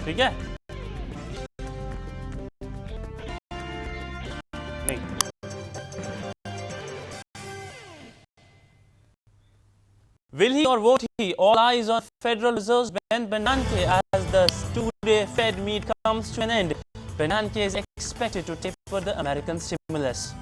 ठीक है? नहीं. Will he or won't he? All eyes on Federal Reserve's Ben Bernanke as the two-day Fed meet comes to an end. Bernanke is expected to taper the American stimulus.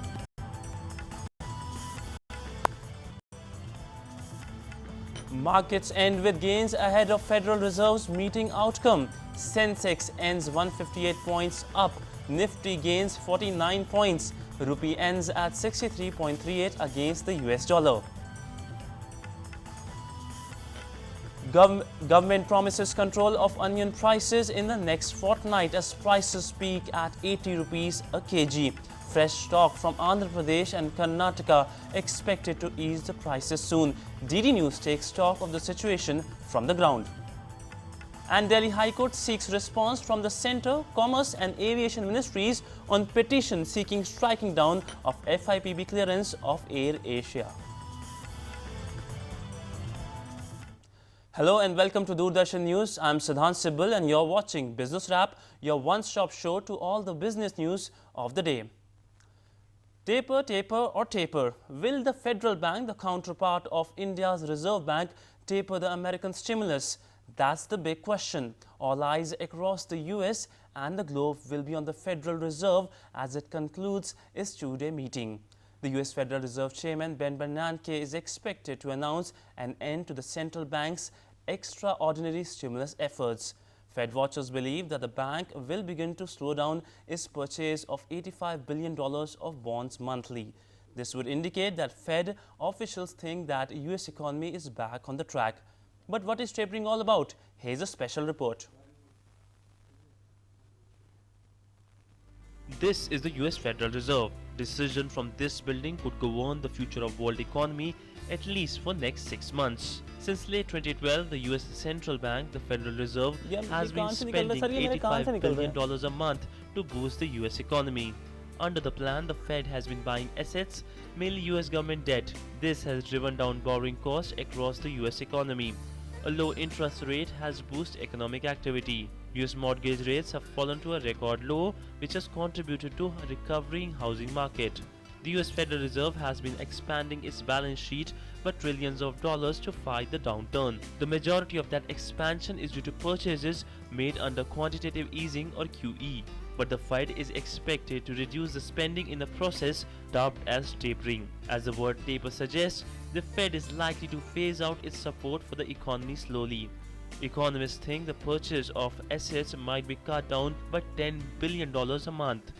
Markets end with gains ahead of Federal Reserve's meeting outcome. Sensex ends 158 points up. Nifty gains 49 points. Rupee ends at 63.38 against the US dollar. Government promises control of onion prices in the next fortnight as prices peak at 80 rupees a kg. Fresh stock from Andhra Pradesh and Karnataka expected to ease the prices soon. DD News takes stock of the situation from the ground. And Delhi High Court seeks response from the Centre, Commerce and Aviation Ministries on petition seeking striking down of FIPB clearance of Air Asia. Hello and welcome to Doordarshan News. I'm Sidhant Sibal and you're watching Business Wrap, your one-stop show to all the business news of the day. Taper, taper or taper? Will the Federal Bank, the counterpart of India's Reserve Bank, taper the American stimulus? That's the big question. All eyes across the US and the globe will be on the Federal Reserve as it concludes its two-day meeting. The US Federal Reserve Chairman Ben Bernanke is expected to announce an end to the central bank's extraordinary stimulus efforts. Fed watchers believe that the bank will begin to slow down its purchase of $85 billion of bonds monthly. This would indicate that Fed officials think that US economy is back on the track. But what is tapering all about? Here's a special report. This is the US Federal Reserve. Decision from this building could govern the future of world economy at least for next 6 months. Since late 2012, the US Central Bank, the Federal Reserve, has been spending $85 billion a month to boost the US economy. Under the plan, the Fed has been buying assets, mainly US government debt. This has driven down borrowing costs across the US economy. A low interest rate has boosted economic activity. US mortgage rates have fallen to a record low, which has contributed to a recovering housing market. The US Federal Reserve has been expanding its balance sheet by trillions of dollars to fight the downturn. The majority of that expansion is due to purchases made under quantitative easing or QE. But the Fed is expected to reduce the spending in the process, dubbed as tapering. As the word taper suggests, the Fed is likely to phase out its support for the economy slowly. Economists think the purchase of assets might be cut down by $10 billion a month.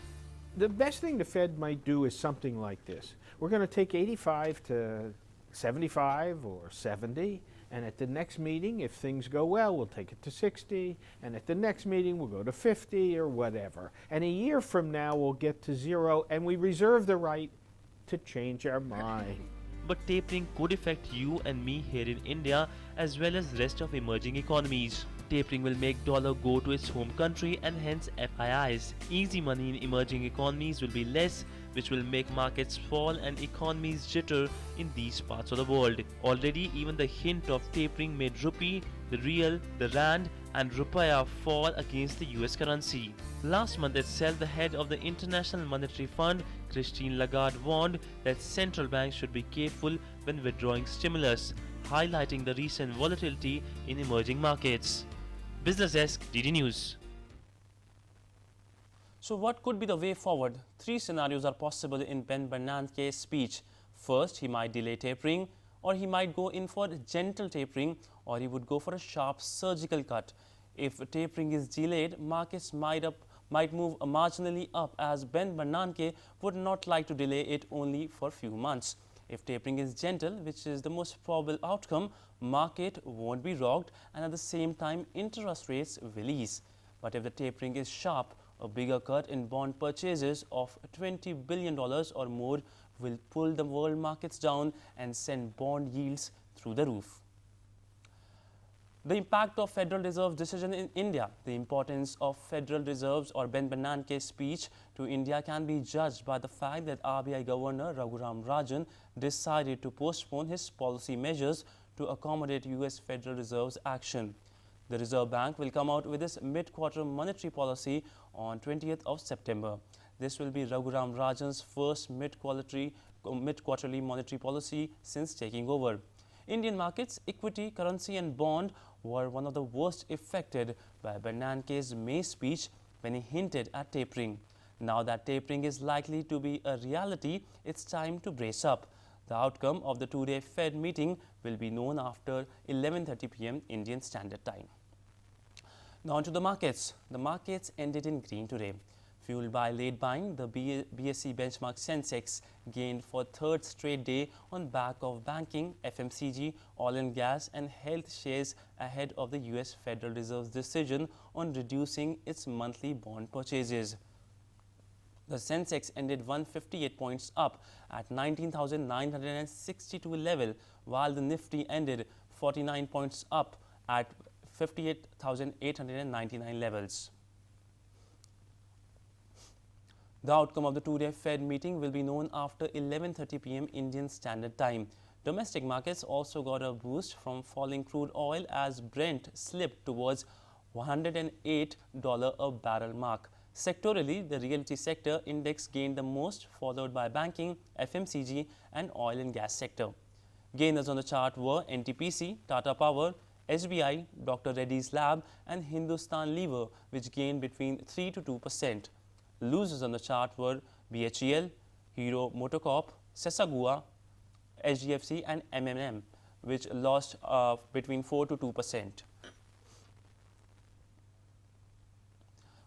The best thing the Fed might do is something like this. We're going to take 85 to 75 or 70, and at the next meeting, if things go well, we'll take it to 60, and at the next meeting, we'll go to 50 or whatever. And a year from now, we'll get to 0, and we reserve the right to change our mind. But tapering could affect you and me here in India as well as rest of emerging economies. Tapering will make dollar go to its home country and hence FIIs. Easy money in emerging economies will be less, which will make markets fall and economies jitter in these parts of the world. Already, even the hint of tapering made rupee, the real, the rand and rupiah fall against the US currency. Last month itself, the head of the International Monetary Fund, Christine Lagarde, warned that central banks should be careful when withdrawing stimulus, highlighting the recent volatility in emerging markets. Business Desk, DD News. So what could be the way forward? 3 scenarios are possible in Ben Bernanke's speech. First, he might delay tapering, or he might go in for gentle tapering, or he would go for a sharp surgical cut. If tapering is delayed, markets might move marginally up as Ben Bernanke would not like to delay it only for a few months. If tapering is gentle, which is the most probable outcome, market won't be rocked and at the same time interest rates will ease. But if the tapering is sharp, a bigger cut in bond purchases of $20 billion or more will pull the world markets down and send bond yields through the roof. The impact of Federal Reserve decision in India. The importance of Federal Reserve's or Ben Bernanke's speech to India can be judged by the fact that RBI Governor Raghuram Rajan decided to postpone his policy measures to accommodate US Federal Reserve's action. The Reserve Bank will come out with its mid-quarter monetary policy on 20th of September. This will be Raghuram Rajan's first mid-quarterly monetary policy since taking over. Indian markets, equity, currency and bond were one of the worst affected by Bernanke's May speech when he hinted at tapering. Now that tapering is likely to be a reality, it's time to brace up. The outcome of the two-day Fed meeting will be known after 11:30 p.m. Indian Standard Time. Now on to the markets. The markets ended in green today. Fueled by late buying, the BSE benchmark Sensex gained for third straight day on back of banking, FMCG, oil and gas and health shares ahead of the US Federal Reserve's decision on reducing its monthly bond purchases. The Sensex ended 158 points up at 19,962 level, while the Nifty ended 49 points up at 58,899 levels. The outcome of the two-day Fed meeting will be known after 11:30 p.m. Indian Standard Time. Domestic markets also got a boost from falling crude oil as Brent slipped towards $108 a barrel mark. Sectorally, the realty sector index gained the most, followed by banking, FMCG and oil and gas sector. Gainers on the chart were NTPC, Tata Power, SBI, Dr. Reddy's Lab and Hindustan Lever, which gained between 3 to 2%. Losers on the chart were BHEL, Hero Motocorp, Sesagua, HDFC and M&M, which lost between 4 to 2%.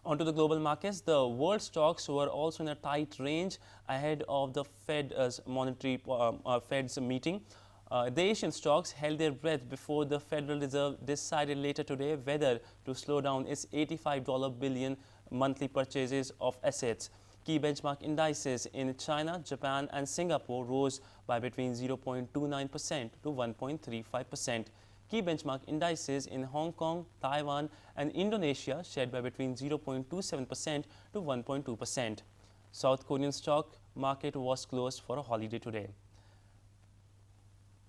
Onto the global markets, the world stocks were also in a tight range ahead of the Fed's meeting. The Asian stocks held their breath before the Federal Reserve decided later today whether to slow down its $85 billion monthly purchases of assets. Key benchmark indices in China, Japan and Singapore rose by between 0.29% to 1.35%. Key benchmark indices in Hong Kong, Taiwan and Indonesia shed by between 0.27% to 1.2%. South Korean stock market was closed for a holiday today.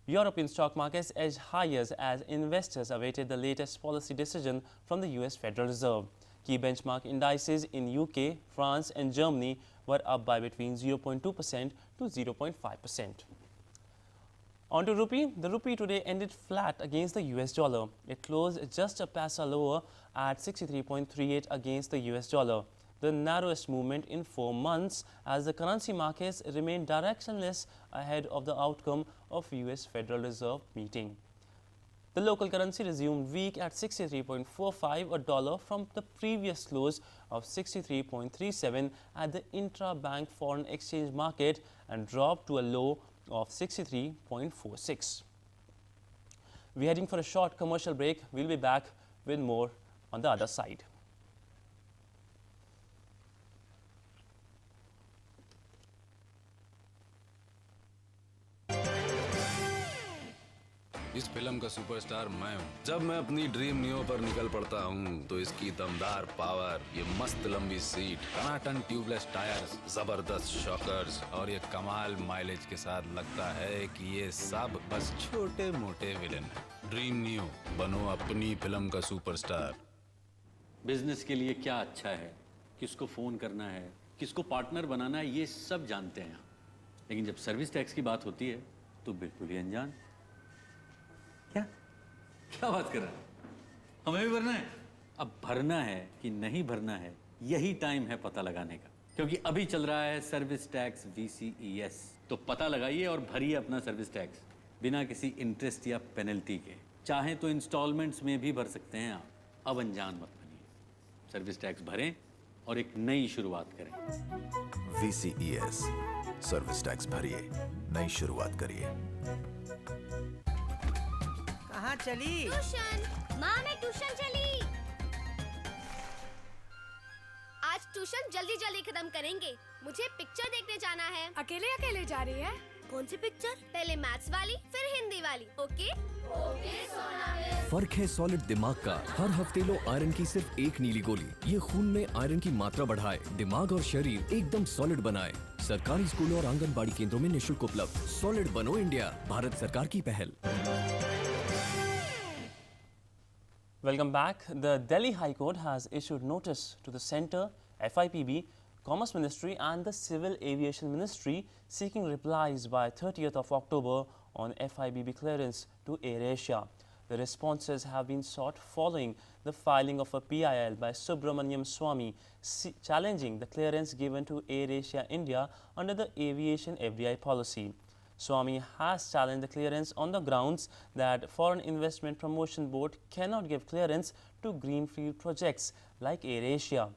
European stock markets edged higher as investors awaited the latest policy decision from the US Federal Reserve. Key benchmark indices in UK, France and Germany were up by between 0.2% to 0.5%. On to rupee. The rupee today ended flat against the US dollar. It closed just a paisa lower at 63.38 against the US dollar, the narrowest movement in 4 months as the currency markets remained directionless ahead of the outcome of US Federal Reserve meeting. The local currency resumed weak at 63.45 a dollar from the previous close of 63.37 at the intra-bank foreign exchange market and dropped to a low of 63.46. We're heading for a short commercial break. We'll be back with more on the other side. इस film का superstar मैं हूँ। जब मैं अपनी dream neo पर निकल पड़ता हूँ तो इसकी दमदार पावर, ये मस्त लंबी सीट, टनाटन ट्यूबलेस टायर्स, जबरदस्त शॉकर्स और ये कमाल माइलेज के साथ लगता है कि ये सब बस छोटे मोटे विलन हैं। ड्रीम नियो, बनो अपनी फिल्म का सुपरस्टार। बिजनेस के लिए क्या अच्छा है, किसको फोन करना है, किसको पार्टनर बनाना है, ये सब जानते हैं। लेकिन जब सर्विस टैक्स की बात होती है तो बिल्कुल ही अनजान। क्या बात कर रहा है? हमें भी भरना है। अब भरना है कि नहीं भरना है, यही टाइम है पता लगाने का, क्योंकि अभी चल रहा है सर्विस टैक्स VCES। तो पता लगाइए और भरिए अपना सर्विस टैक्स बिना किसी इंटरेस्ट या पेनल्टी के। चाहे तो इंस्टॉलमेंट्स में भी भर सकते हैं आप। अब अनजान मत बनिए, सर्विस टैक्स भरें और एक नई शुरुआत करें। VCES, सर्विस टैक्स भरिए, नई शुरुआत करिए। कहाँ चली? ट्यूशन। माँ मैं ट्यूशन चली। आज ट्यूशन जल्दी जल्दी खत्म करेंगे। मुझे पिक्चर देखने जाना है। अकेले अकेले जा रही है? कौन सी पिक्चर? पहले मैथ्स वाली, फिर हिंदी वाली। ओके? ओके सोना। फर्क है सॉलिड दिमाग का। हर हफ्ते लो आयरन की सिर्फ एक नीली गोली। ये खून में आयरन की मात्रा बढ़ाए, दिमाग और शरीर एकदम सॉलिड बनाए। सरकारी स्कूलों और आंगनबाड़ी केंद्रों में निःशुल्क उपलब्ध। सॉलिड बनो इंडिया, भारत सरकार की पहल। Welcome back. The Delhi High Court has issued notice to the Centre, FIPB, Commerce Ministry and the Civil Aviation Ministry seeking replies by 30th of October on FIPB clearance to AirAsia. The responses have been sought following the filing of a PIL by Subramaniam Swamy challenging the clearance given to AirAsia India under the Aviation FDI policy. Swamy has challenged the clearance on the grounds that Foreign Investment Promotion Board cannot give clearance to greenfield projects like AirAsia.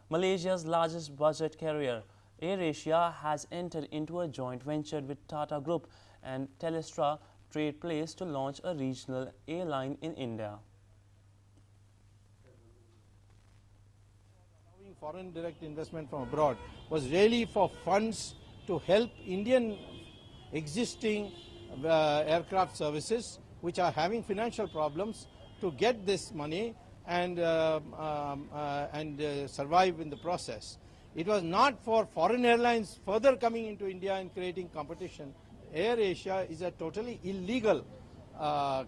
Malaysia's largest budget carrier, AirAsia, has entered into a joint venture with Tata Group and Telstra Trade Place to launch a regional airline in India. Allowing foreign direct investment from abroad was really for funds to help Indian existing aircraft services which are having financial problems to get this money and survive in the process. It was not for foreign airlines further coming into India and creating competition. AirAsia is a totally illegal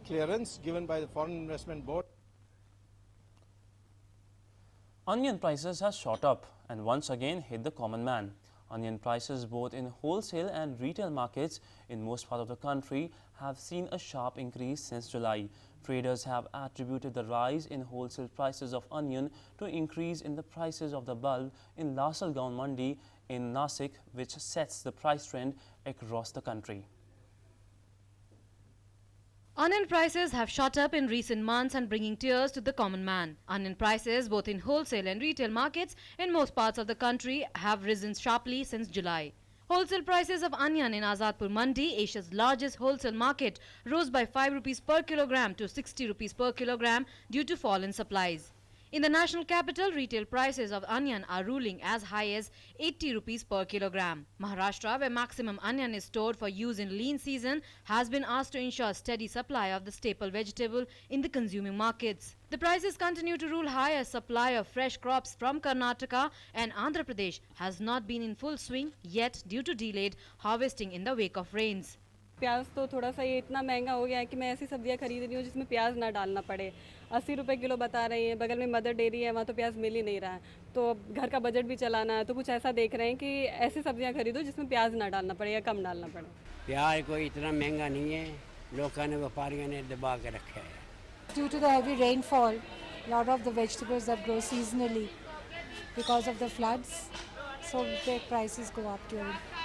clearance given by the Foreign Investment Board. Onion prices have shot up and once again hit the common man. Onion prices both in wholesale and retail markets in most parts of the country have seen a sharp increase since July. Traders have attributed the rise in wholesale prices of onion to increase in the prices of the bulb in Lasalgaon Mandi in Nasik, which sets the price trend across the country. Onion prices have shot up in recent months and bringing tears to the common man. Onion prices both in wholesale and retail markets in most parts of the country have risen sharply since July. Wholesale prices of onion in Azadpur Mandi, Asia's largest wholesale market, rose by 5 rupees per kilogram to 60 rupees per kilogram due to fall in supplies. In the national capital, retail prices of onion are ruling as high as 80 rupees per kilogram. Maharashtra, where maximum onion is stored for use in lean season, has been asked to ensure steady supply of the staple vegetable in the consuming markets. The prices continue to rule high as supply of fresh crops from Karnataka and Andhra Pradesh has not been in full swing yet due to delayed harvesting in the wake of rains. प्याज तो थोड़ा सा ये इतना महंगा हो गया है कि मैं ऐसी सब्जियां खरीद रही हूँ जिसमें प्याज ना डालना पड़े। 80 रुपए किलो बता रही हैं, बगल में मदर डेयरी है, वहाँ तो प्याज मिल ही नहीं रहा है। तो घर का बजट भी चलाना है, तो कुछ ऐसा देख रहे हैं कि ऐसी सब्जियां खरीदो जिसमें प्याज ना डालना पड़े या कम डालना पड़े। प्याज कोई इतना महंगा नहीं है, लोगों ने व्यापारियों ने दबा के रखा है। Due to the heavy rainfall, a lot of the vegetables that grow seasonally because of the floods, so the prices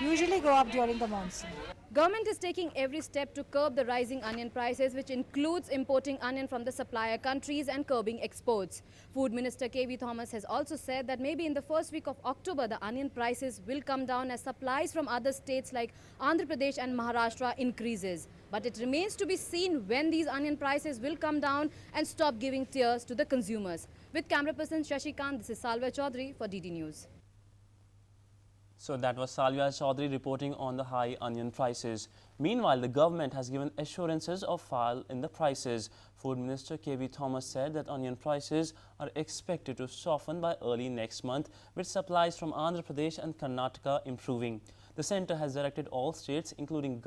usually go up during the monsoon. Government is taking every step to curb the rising onion prices, which includes importing onion from the supplier countries and curbing exports. Food Minister K.V. Thomas has also said that maybe in the first week of October, the onion prices will come down as supplies from other states like Andhra Pradesh and Maharashtra increases. But it remains to be seen when these onion prices will come down and stop giving tears to the consumers. With camera person Shashikant, this is Salva Chaudhary for DD News. So that was Salvia Chaudhary reporting on the high onion prices. Meanwhile, the government has given assurances of fall in the prices. Food Minister K.V. Thomas said that onion prices are expected to soften by early next month, with supplies from Andhra Pradesh and Karnataka improving. The centre has directed all states, including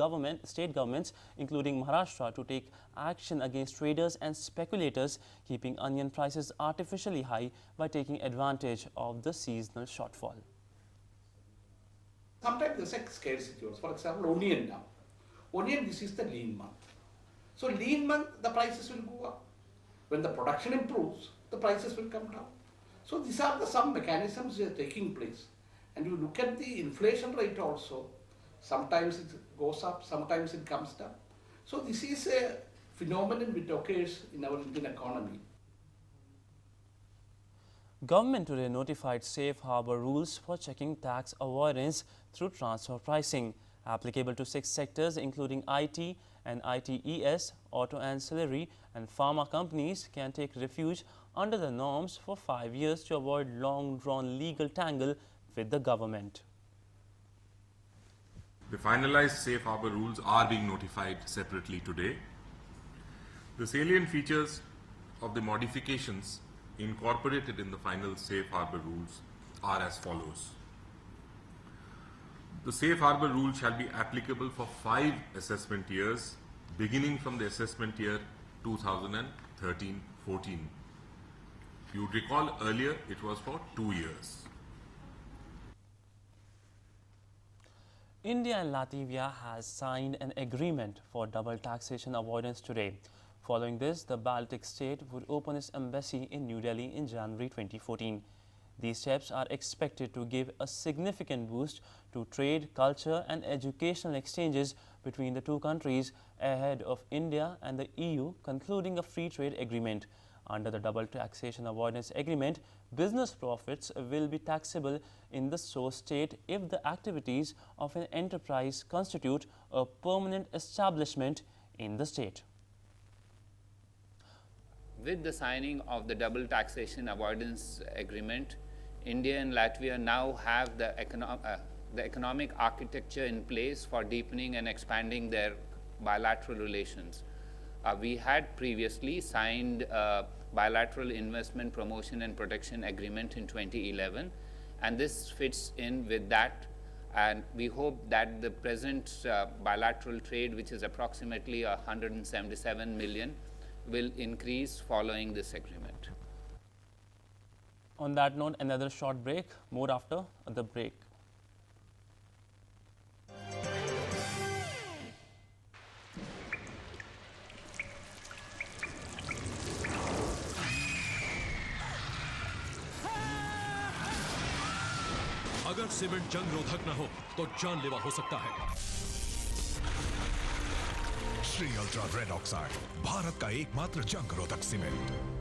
state governments, including Maharashtra, to take action against traders and speculators keeping onion prices artificially high by taking advantage of the seasonal shortfall. Sometimes there's a scarcity. For example, onion now. Onion, this is the lean month. So lean month, the prices will go up. When the production improves, the prices will come down. So these are some mechanisms that are taking place. And you look at the inflation rate also. Sometimes it goes up, sometimes it comes down. So this is a phenomenon which occurs in our Indian economy. Government today notified safe harbour rules for checking tax avoidance through transfer pricing, applicable to 6 sectors including IT and ITES, auto ancillary and pharma companies can take refuge under the norms for 5 years to avoid long-drawn legal tangle with the government. The finalized safe harbour rules are being notified separately today. The salient features of the modifications incorporated in the final safe harbour rules are as follows. The safe harbour rule shall be applicable for 5 assessment years beginning from the assessment year 2013-14. 14. If you recall earlier, it was for 2 years. India and Latvia has signed an agreement for double taxation avoidance today. Following this, the Baltic state would open its embassy in New Delhi in January 2014. These steps are expected to give a significant boost to trade, culture and educational exchanges between the two countries ahead of India and the EU concluding a free trade agreement. Under the double taxation avoidance agreement, business profits will be taxable in the source state if the activities of an enterprise constitute a permanent establishment in the state. With the signing of the double taxation avoidance agreement, India and Latvia now have the economic architecture in place for deepening and expanding their bilateral relations. We had previously signed a bilateral investment promotion and protection agreement in 2011, and this fits in with that, and we hope that the present bilateral trade, which is approximately 177 million, will increase following this agreement. On that note, another short break, more after the break. अगर cement जंग रोधक न हो तो जानलेवा हो सकता है। Shri ultra red oxide, Bharat का एकमात्र जंग रोधक सीमेंट।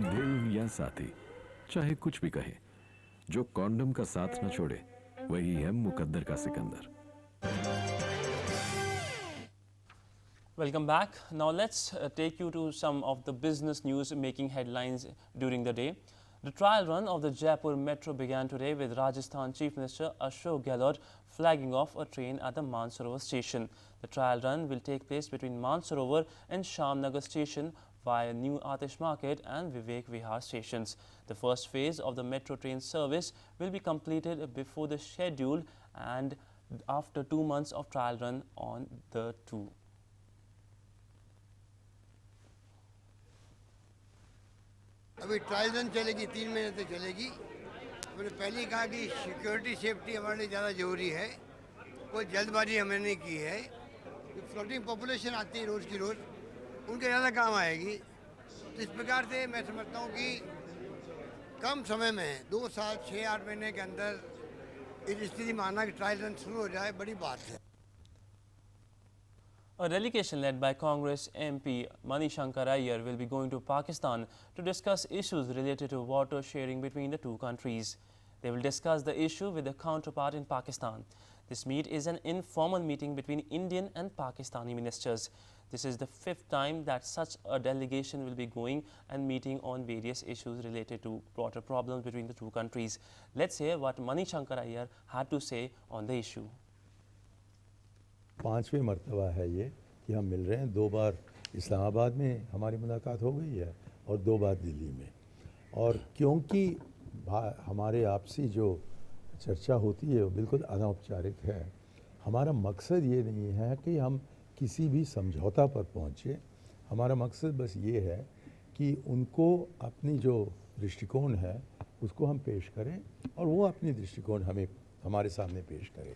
दिल या साथी, चाहे कुछ भी कहे, जो कॉन्डम का साथ न छोड़े वही है मुकद्दर का Sikandar. Welcome back. Now let's take you to some of the business news making headlines during the day. The trial run of the Jaipur Metro began today with Rajasthan Chief Minister Ashok Gehlot flagging off a train at the Mansarovar station. The trial run will take place between Mansarovar and Shamnagar station via New Atish Market and Vivek Vihar stations. The first phase of the metro train service will be completed before the schedule and after 2 months of trial run on the two. अभी trial run चलेगी, 3 महीने तक चलेगी। हमने पहले ही कहा कि security safety हमारे लिए ज़्यादा ज़रूरी है, कोई जल्दबाजी हमने नहीं की है। फ्लोटिंग पॉपुलेशन आती है रोज़ की रोज़, उनके ज़्यादा काम आएगी। तो इस प्रकार से मैं समझता हूँ कि कम समय में 2 साल 6-8 महीने के अंदर इस स्थिति में आना कि ट्रायल रन शुरू हो जाए, बड़ी बात है। A delegation led by Congress MP Mani Shankar Iyer will be going to Pakistan to discuss issues related to water sharing between the two countries. They will discuss the issue with their counterpart in Pakistan. This meet is an informal meeting between Indian and Pakistani ministers. This is the 5th time that such a delegation will be going and meeting on various issues related to water problems between the two countries. Let's hear what Mani Shankar Iyer had to say on the issue. 5वीं मर्तबा है ये कि हम मिल रहे हैं। 2 बार इस्लामाबाद में हमारी मुलाकात हो गई है और 2 बार दिल्ली में। और क्योंकि हमारे आपसी जो चर्चा होती है वो बिल्कुल अनौपचारिक है, हमारा मकसद ये नहीं है कि हम किसी भी समझौता पर पहुँचे। हमारा मकसद बस ये है कि उनको अपनी जो दृष्टिकोण है उसको हम पेश करें और वो अपनी दृष्टिकोण हमारे सामने पेश करें।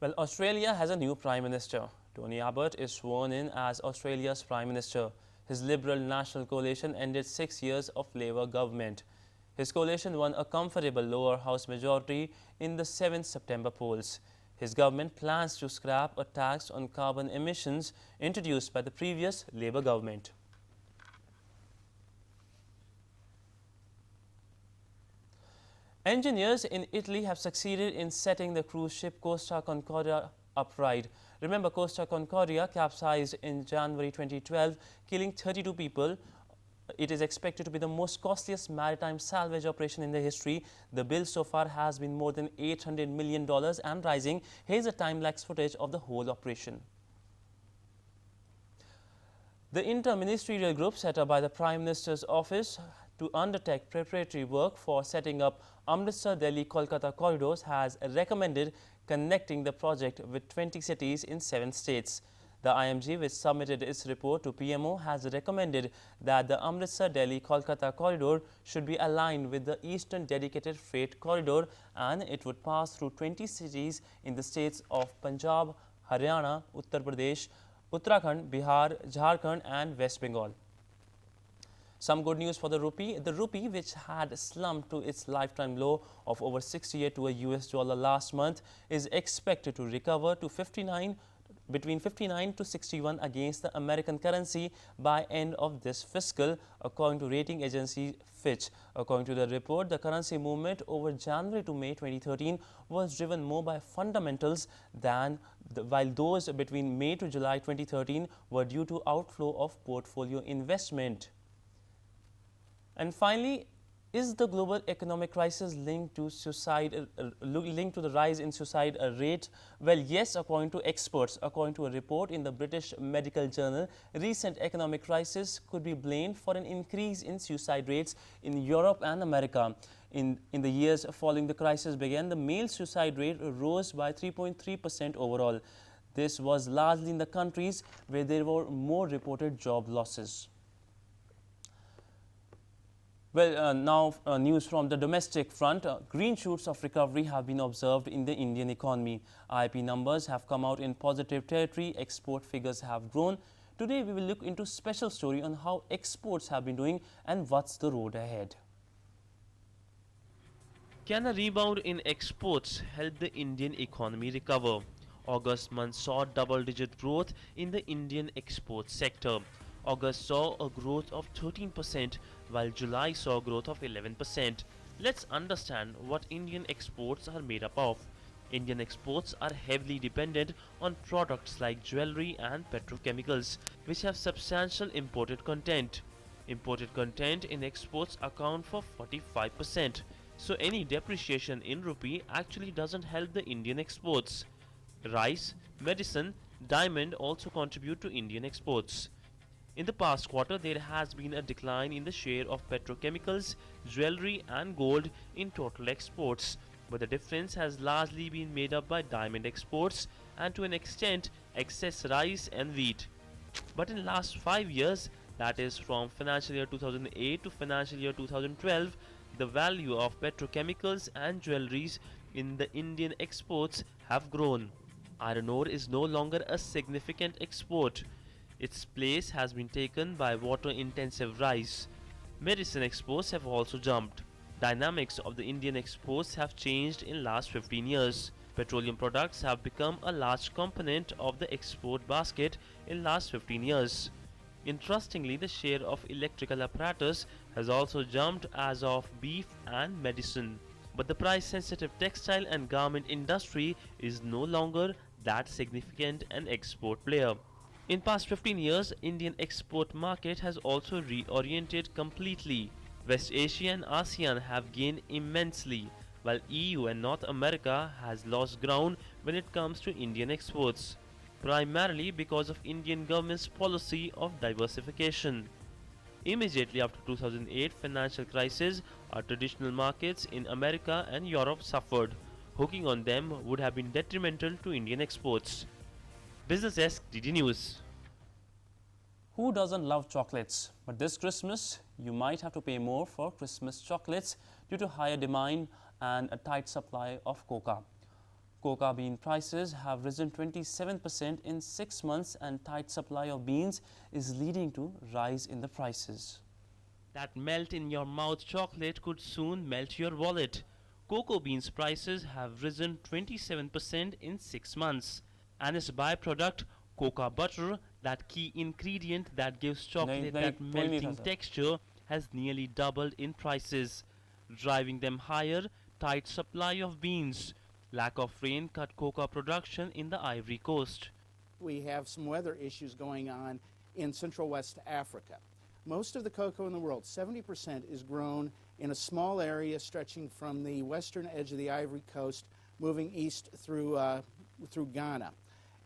Well, Australia has a new Prime Minister. Tony Abbott is sworn in as Australia's Prime Minister. His Liberal National Coalition ended 6 years of Labour government. His coalition won a comfortable lower house majority in the 7th September polls. His government plans to scrap a tax on carbon emissions introduced by the previous Labour government. Engineers in Italy have succeeded in setting the cruise ship Costa Concordia upright. Remember, Costa Concordia capsized in January 2012, killing 32 people It is expected to be the most costliest maritime salvage operation in the history. The bill so far has been more than $800 million and rising. Here's a time-lapse footage of the whole operation. The inter-ministerial group set up by the Prime Minister's office to undertake preparatory work for setting up Amritsar-Delhi-Kolkata corridors has recommended connecting the project with 20 cities in 7 states. The IMG, which submitted its report to PMO, has recommended that the Amritsar-Delhi-Kolkata corridor should be aligned with the Eastern Dedicated Freight Corridor, and it would pass through 20 cities in the states of Punjab, Haryana, Uttar Pradesh, Uttarakhand, Bihar, Jharkhand and West Bengal. Some good news for the rupee. The rupee, which had slumped to its lifetime low of over 68 to a US dollar last month, is expected to recover to between 59 to 61 against the American currency by end of this fiscal, according to rating agency Fitch. According to the report, the currency movement over January to May 2013 was driven more by fundamentals than while those between May to July 2013 were due to outflow of portfolio investment. And finally, is the global economic crisis linked to the rise in suicide rate? Well, yes, according to experts. According to a report in the British Medical Journal, recent economic crisis could be blamed for an increase in suicide rates in Europe and America. In the years following the crisis began, the male suicide rate rose by 3.3% overall. This was largely in the countries where there were more reported job losses. Well, now news from the domestic front. Green shoots of recovery have been observed in the Indian economy. IP numbers have come out in positive territory. Export figures have grown. Today, we will look into a special story on how exports have been doing and what's the road ahead. Can a rebound in exports help the Indian economy recover? August month saw double-digit growth in the Indian export sector. August saw a growth of 13%, while July saw a growth of 11%. Let's understand what Indian exports are made up of. Indian exports are heavily dependent on products like jewelry and petrochemicals, which have substantial imported content. Imported content in exports account for 45%. So any depreciation in rupee actually doesn't help the Indian exports. Rice, medicine, diamond also contribute to Indian exports. In the past quarter, there has been a decline in the share of petrochemicals, jewelry and gold in total exports, but the difference has largely been made up by diamond exports and to an extent excess rice and wheat. But in last 5 years, that is from financial year 2008 to financial year 2012, the value of petrochemicals and jewelries in the Indian exports have grown. Iron ore is no longer a significant export. Its place has been taken by water-intensive rice. Medicine exports have also jumped. Dynamics of the Indian exports have changed in last 15 years. Petroleum products have become a large component of the export basket in last 15 years. Interestingly, the share of electrical apparatus has also jumped as of beef and medicine. But the price-sensitive textile and garment industry is no longer that significant an export player. In past 15 years, Indian export market has also reoriented completely. West Asia and ASEAN have gained immensely, while EU and North America has lost ground when it comes to Indian exports, primarily because of Indian government's policy of diversification. Immediately after 2008 financial crisis, our traditional markets in America and Europe suffered. Hooking on them would have been detrimental to Indian exports. Business Desk DD News. Who doesn't love chocolates? But this Christmas, you might have to pay more for Christmas chocolates due to higher demand and a tight supply of cocoa. Cocoa bean prices have risen 27% in 6 months, and tight supply of beans is leading to rise in the prices. That melt in your mouth chocolate could soon melt your wallet. Cocoa beans prices have risen 27% in 6 months. And its byproduct, cocoa butter, that key ingredient that gives chocolate that melting texture, has nearly doubled in prices, driving them higher. Tight supply of beans, lack of rain cut cocoa production in the Ivory Coast. We have some weather issues going on in Central West Africa. most of the cocoa in the world, 70%, is grown in a small area stretching from the western edge of the Ivory Coast, moving east through Ghana.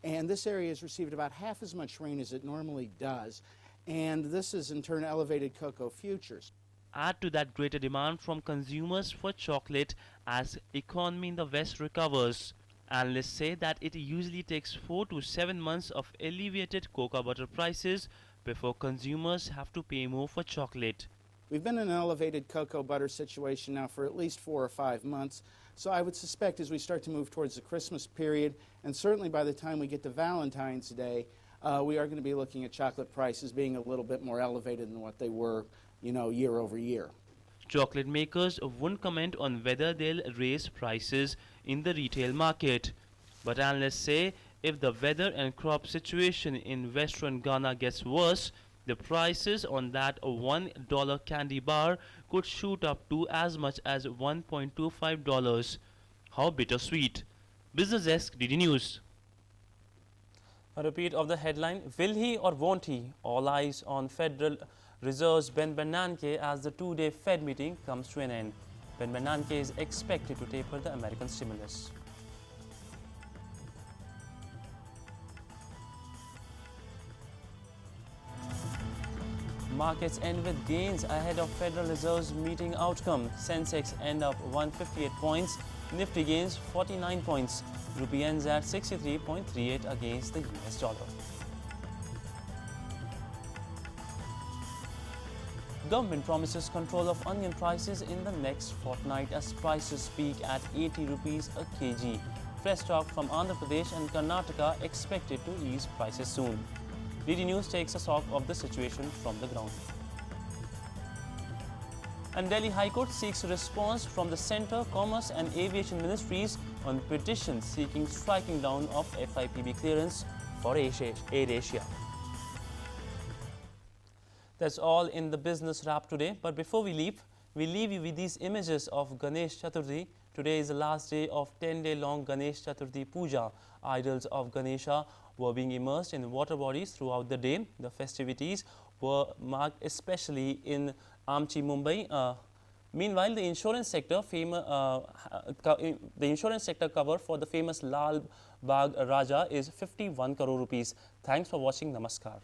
And this area has received about half as much rain as it normally does. And this has in turn elevated cocoa futures. Add to that greater demand from consumers for chocolate as economy in the West recovers. Analysts say that it usually takes 4 to 7 months of elevated cocoa butter prices before consumers have to pay more for chocolate. We've been in an elevated cocoa butter situation now for at least 4 or 5 months, so I would suspect as we start to move towards the Christmas period, and certainly by the time we get to Valentine's Day, we are going to be looking at chocolate prices being a little bit more elevated than what they were, year over year. Chocolate makers won't comment on whether they'll raise prices in the retail market. But analysts say if the weather and crop situation in western Ghana gets worse, the prices on that $1 candy bar could shoot up to as much as $1.25. How bittersweet. Business Desk, DD News. A repeat of the headline, will he or won't he? All eyes on Federal Reserve's Ben Bernanke as the two-day Fed meeting comes to an end. Ben Bernanke is expected to taper the American stimulus. Markets end with gains ahead of Federal Reserve's meeting outcome. Sensex end up 158 points, Nifty gains 49 points. Rupee ends at 63.38 against the US dollar. Government promises control of onion prices in the next fortnight as prices peak at 80 rupees a kg. Fresh stock from Andhra Pradesh and Karnataka expected to ease prices soon. DD News takes a stock of the situation from the ground. And Delhi High Court seeks a response from the Centre, Commerce and Aviation Ministries on petition seeking striking down of FIPB clearance for AirAsia. That's all in the business wrap today. But before we leave you with these images of Ganesh Chaturthi. Today is the last day of 10-day-long Ganesh Chaturthi Puja. Idols of Ganesha were being immersed in water bodies throughout the day. The festivities were marked especially in Amchi, Mumbai. Meanwhile, the insurance sector cover for the famous Lal Bagh Raja is 51 crore rupees. Thanks for watching. Namaskar.